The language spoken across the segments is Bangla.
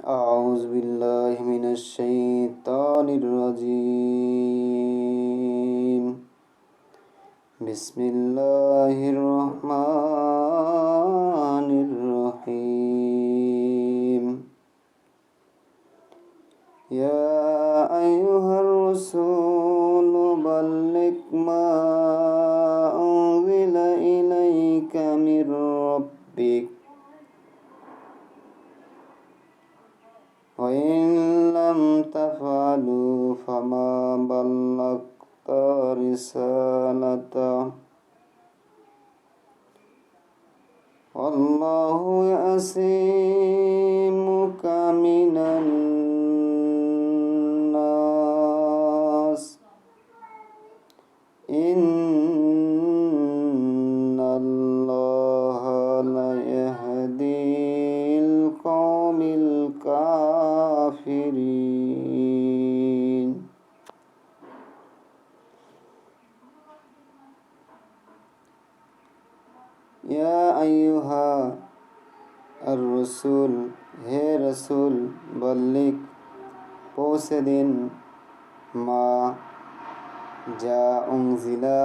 أعوذ بالله من الشيطان الرجيم. بسم الله الرحمن الرحيم. يا أيها الرسول بلغ ما أنزل إليك من ربك وإن لم تفعلوا فما بلغت رسالته والله يعصمك من الناس إن الله لا يهدي القوم الكافرين. يا أيها الرسول হে রসুল বল্লিক পৌঁছে দিন মা যা উনজিলা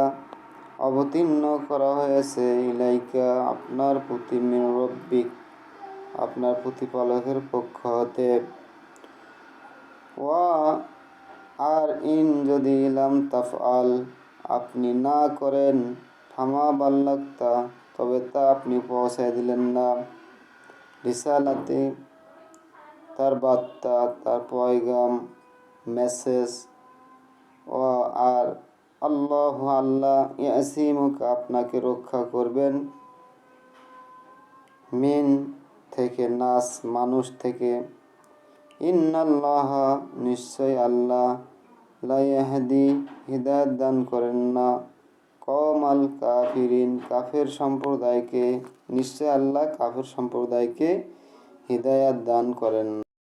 অবতীর্ণ করা হয়েছে ইলাইকা আপনার প্রতি মিন রব্বিক আপনার প্রতিপালকের পক্ষ হতে ওয়া আর ইন যদি লাম তাফআল আপনি না করেন ফামা বাল্লাগতা তবে তা আপনি পৌঁছায় দিলেন না রিসালাতে তার বার্তা তার পয়গাম মেসেজ ও আর আল্লাহ ইয়াসিমুকা আপনাকে রক্ষা করবেন মিন থেকে নাস মানুষ থেকে ইন্নাল্লাহ নিশ্চয় আল্লাহ লা ইয়াহদি হিদায়াত দান করেন না কওমাল কাফিরিন কাফের সম্প্রদায়কে নিশ্চয় আল্লাহ কাফের সম্প্রদায়কে হিদায়াত দান করেন না।